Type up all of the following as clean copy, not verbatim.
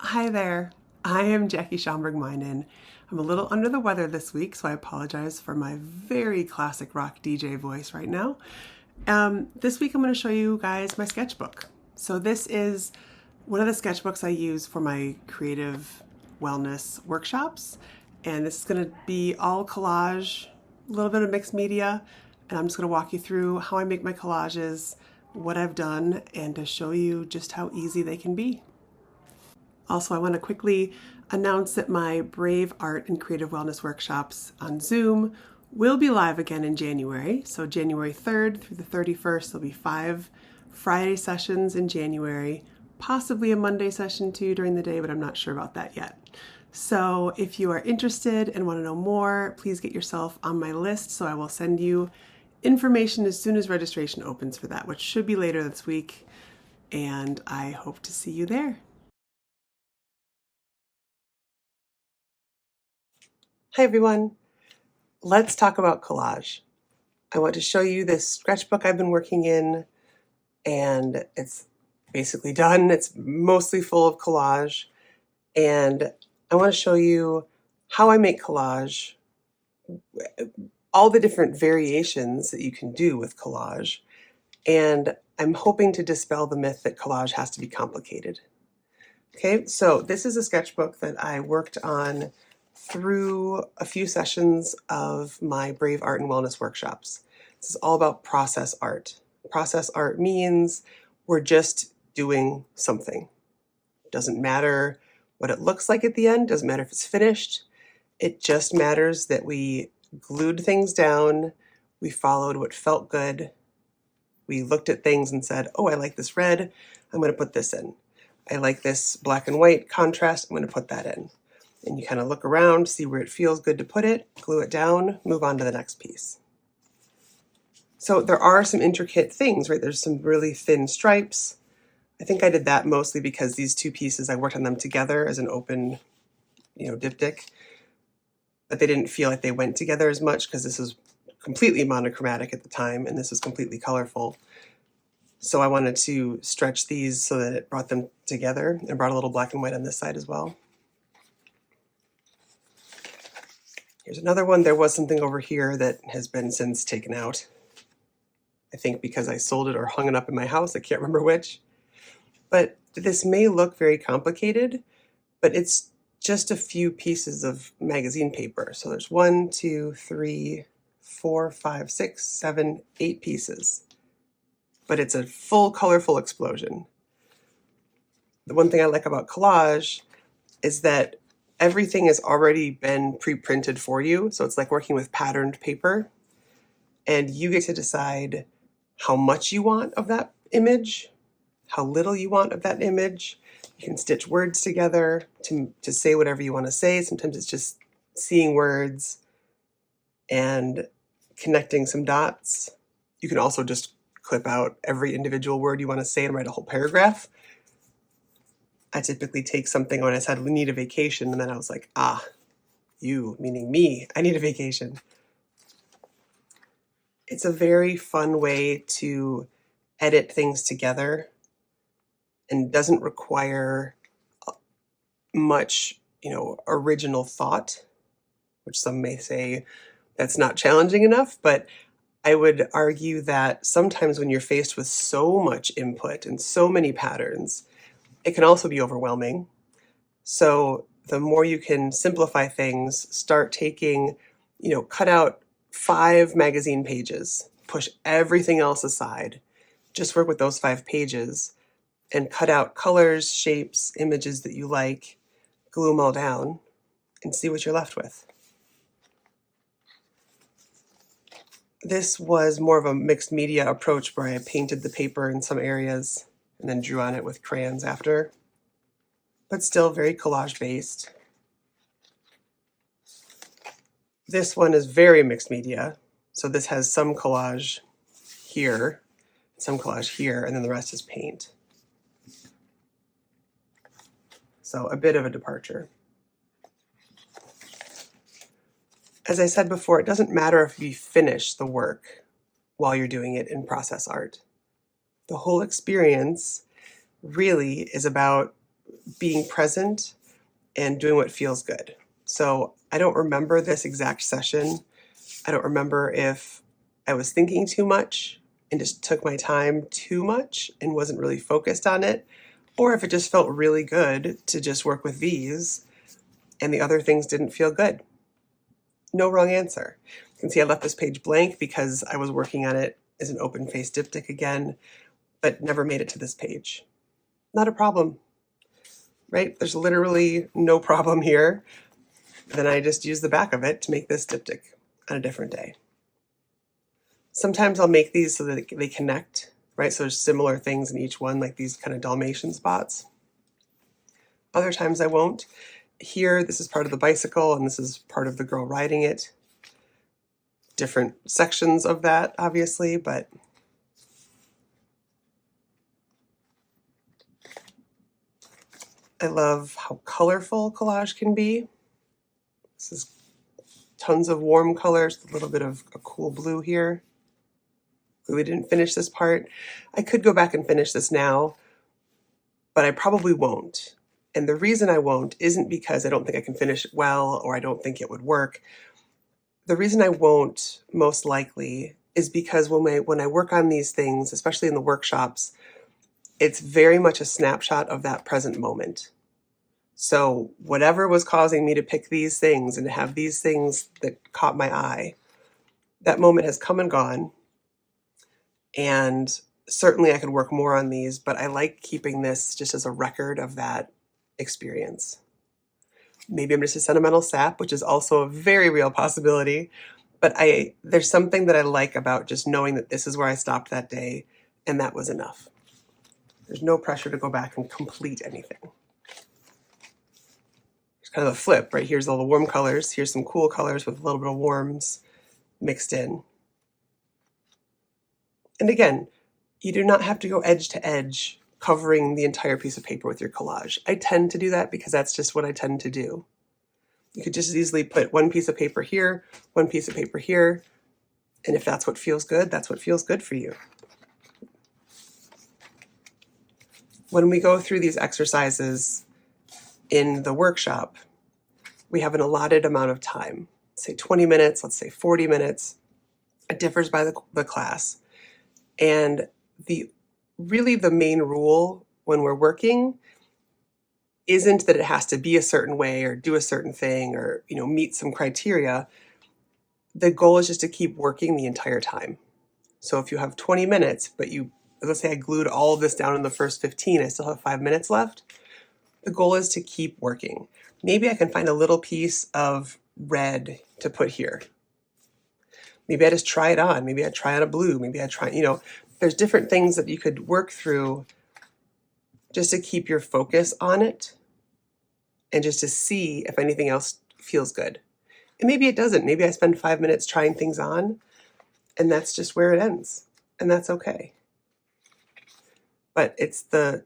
Hi there, I am Jackie Schomburg-Minen. I'm a little under the weather this week, so I apologize for my very classic rock DJ voice right now. This week I'm going to show you guys my sketchbook. So this is one of the sketchbooks I use for my creative wellness workshops, and this is going to be all collage, a little bit of mixed media, and I'm just going to walk you through how I make my collages, what I've done, and to show you just how easy they can be. Also, I want to quickly announce that my Brave Art and Creative Wellness workshops on Zoom will be live again in January. So January 3rd through the 31st, there'll be 5 Friday sessions in January, possibly a Monday session too during the day, but I'm not sure about that yet. So if you are interested and want to know more, please get yourself on my list so I will send you information as soon as registration opens for that, which should be later this week. And I hope to see you there. Hi everyone, let's talk about collage. I want to show you this sketchbook I've been working in, and it's basically done. It's mostly full of collage, and I want to show you how I make collage, all the different variations that you can do with collage, and I'm hoping to dispel the myth that collage has to be complicated. Okay, so this is a sketchbook that I worked on through a few sessions of my Brave Art and Wellness workshops. This is all about process art. Process art means we're just doing something. Doesn't matter what it looks like at the end, doesn't matter if it's finished. It just matters that we glued things down, we followed what felt good, we looked at things and said, oh, I like this red, I'm going to put this in. I like this black and white contrast, I'm going to put that in. And you kind of look around, see where it feels good to put it, glue it down, move on to the next piece. So there are some intricate things, right? There's some really thin stripes. I think I did that mostly because these two pieces, I worked on them together as an open, diptych, but they didn't feel like they went together as much because this was completely monochromatic at the time and this was completely colorful. So I wanted to stretch these so that it brought them together and brought a little black and white on this side as well. Here's another one. There was something over here that has been since taken out. I think because I sold it or hung it up in my house. I can't remember which. But this may look very complicated, but it's just a few pieces of magazine paper. So there's 1, 2, 3, 4, 5, 6, 7, 8 pieces. But it's a full colorful explosion. The one thing I like about collage is that everything has already been pre-printed for you. So it's like working with patterned paper, and you get to decide how much you want of that image, how little you want of that image. You can stitch words together to say whatever you want to say. Sometimes it's just seeing words and connecting some dots. You can also just clip out every individual word you want to say and write a whole paragraph. I typically take something when I said we need a vacation, and then I was like, you, meaning me, I need a vacation. It's a very fun way to edit things together and doesn't require much, original thought, which some may say that's not challenging enough, but I would argue that sometimes when you're faced with so much input and so many patterns, it can also be overwhelming. So the more you can simplify things, start taking, cut out 5 magazine pages, push everything else aside, just work with those 5 pages and cut out colors, shapes, images that you like, glue them all down and see what you're left with. This was more of a mixed media approach where I painted the paper in some areas and then drew on it with crayons after, but still very collage based. This one is very mixed media. So this has some collage here, some collage here, and then the rest is paint. So a bit of a departure. As I said before, it doesn't matter if you finish the work while you're doing it in process art. The whole experience really is about being present and doing what feels good. So I don't remember this exact session. I don't remember if I was thinking too much and just took my time too much and wasn't really focused on it, or if it just felt really good to just work with these and the other things didn't feel good. No wrong answer. You can see I left this page blank because I was working on it as an open face diptych again, but never made it to this page. Not a problem, right? There's literally no problem here. Then I just use the back of it to make this diptych on a different day. Sometimes I'll make these so that they connect, right? So there's similar things in each one, like these kind of Dalmatian spots. Other times I won't. Here, this is part of the bicycle, and this is part of the girl riding it. Different sections of that, obviously, but I love how colorful collage can be. This is tons of warm colors, a little bit of a cool blue here. We didn't finish this part. I could go back and finish this now, but I probably won't. And the reason I won't isn't because I don't think I can finish it well or I don't think it would work. The reason I won't, most likely, is because when I work on these things, especially in the workshops, it's very much a snapshot of that present moment. So whatever was causing me to pick these things and to have these things that caught my eye, that moment has come and gone. And certainly I could work more on these, but I like keeping this just as a record of that experience. Maybe I'm just a sentimental sap, which is also a very real possibility, but there's something that I like about just knowing that this is where I stopped that day and that was enough. There's no pressure to go back and complete anything. It's kind of a flip, right? Here's all the warm colors. Here's some cool colors with a little bit of warms mixed in. And again, you do not have to go edge to edge covering the entire piece of paper with your collage. I tend to do that because that's just what I tend to do. You could just as easily put one piece of paper here, one piece of paper here, and if that's what feels good, that's what feels good for you. When we go through these exercises in the workshop, we have an allotted amount of time. Let's say 20 minutes, let's say 40 minutes. It differs by the class. And really the main rule when we're working isn't that it has to be a certain way or do a certain thing or meet some criteria. The goal is just to keep working the entire time. So if you have 20 minutes, but let's say I glued all of this down in the first 15, I still have 5 minutes left. The goal is to keep working. Maybe I can find a little piece of red to put here. Maybe I just try it on. Maybe I try on a blue. Maybe I try, there's different things that you could work through just to keep your focus on it and just to see if anything else feels good. And maybe it doesn't. Maybe I spend 5 minutes trying things on and that's just where it ends. And that's okay. But it's the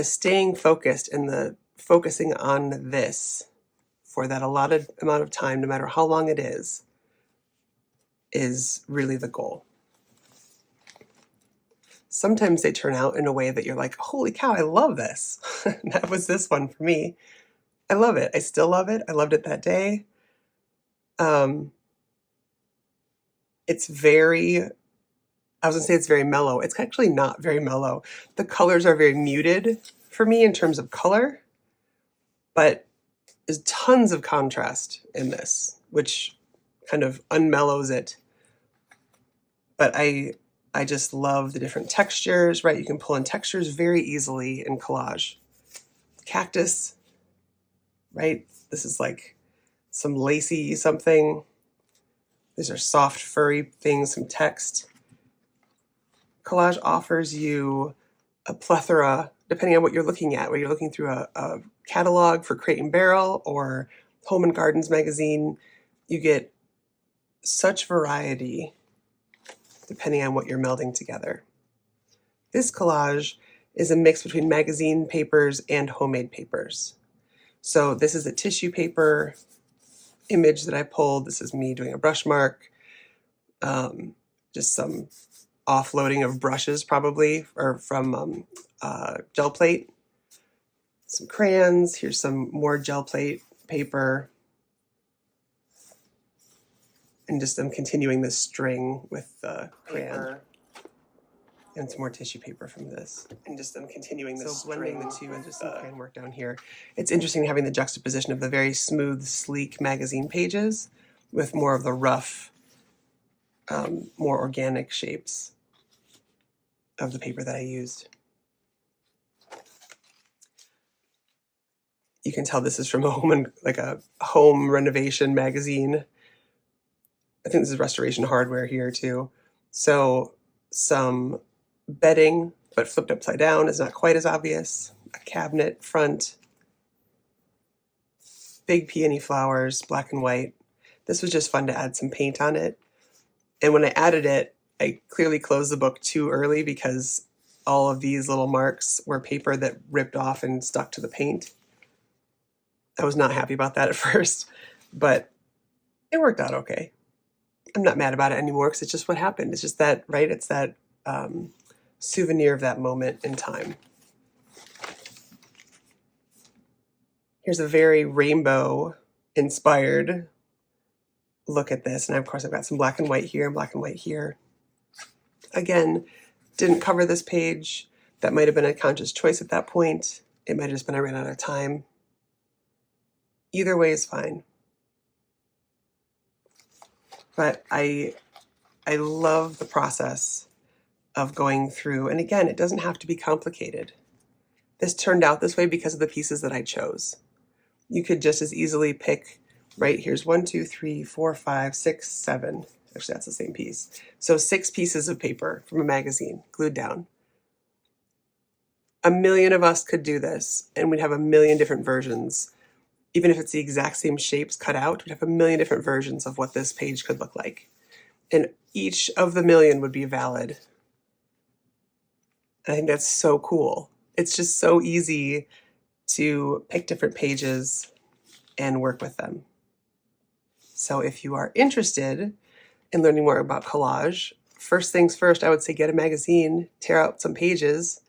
staying focused and the focusing on this for that allotted amount of time, no matter how long it is really the goal. Sometimes they turn out in a way that you're like, holy cow, I love this. That was this one for me. I love it. I still love it. I loved it that day. It's very, I was gonna say it's very mellow. It's actually not very mellow. The colors are very muted for me in terms of color, but there's tons of contrast in this, which kind of unmellows it. But I just love the different textures, right? You can pull in textures very easily in collage. Cactus, right? This is like some lacy something. These are soft, furry things, some text. Collage offers you a plethora, depending on what you're looking at, whether you're looking through a catalog for Crate and Barrel or Home and Gardens magazine. You get such variety depending on what you're melding together. This collage is a mix between magazine papers and homemade papers. So this is a tissue paper image that I pulled. This is me doing a brush mark, just some offloading of brushes probably, or from gel plate. some crayons. Here's some more gel plate paper. And just I'm continuing this string with the crayon. And some more tissue paper from this. And just I'm continuing this blending the two and just some crayon work down here. It's interesting having the juxtaposition of the very smooth, sleek magazine pages with more of the rough, more organic shapes of the paper that I used. You can tell this is from a home renovation magazine. I think this is Restoration Hardware here too. So some bedding, but flipped upside down is not quite as obvious. A cabinet front, big peony flowers, black and white. This was just fun to add some paint on it. And when I added it, I clearly closed the book too early because all of these little marks were paper that ripped off and stuck to the paint. I was not happy about that at first, but it worked out okay. I'm not mad about it anymore because it's just what happened. It's just that, right? It's that souvenir of that moment in time. Here's a very rainbow inspired look at this. And of course I've got some black and white here and black and white here. Again, didn't cover this page. That might have been a conscious choice at that point. It might have just been I ran out of time. Either way is fine. But I love the process of going through, and again, it doesn't have to be complicated. This turned out this way because of the pieces that I chose. You could just as easily pick, right, here's 1, 2, 3, 4, 5, 6, 7. Actually, that's the same piece. So 6 pieces of paper from a magazine glued down. A million of us could do this, and we'd have a million different versions. Even if it's the exact same shapes cut out, we'd have a million different versions of what this page could look like. And each of the million would be valid. I think that's so cool. It's just so easy to pick different pages and work with them. So if you are interested in learning more about collage, first things first, I would say get a magazine, tear out some pages,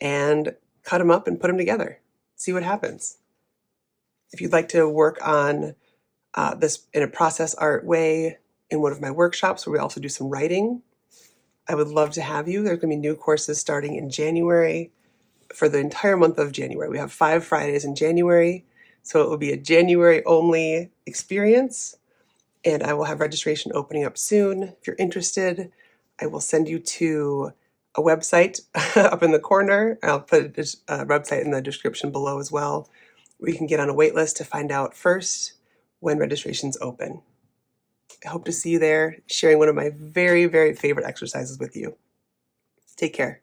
and cut them up and put them together. See what happens. If you'd like to work on this in a process art way in one of my workshops where we also do some writing, I would love to have you. There's going to be new courses starting in January for the entire month of January. We have 5 Fridays in January, so it will be a January only experience, and I will have registration opening up soon. If you're interested, I will send you to a website up in the corner. I'll put a website in the description below as well, where you can get on a wait list to find out first when registration's open. I hope to see you there, sharing one of my very, very favorite exercises with you. Take care.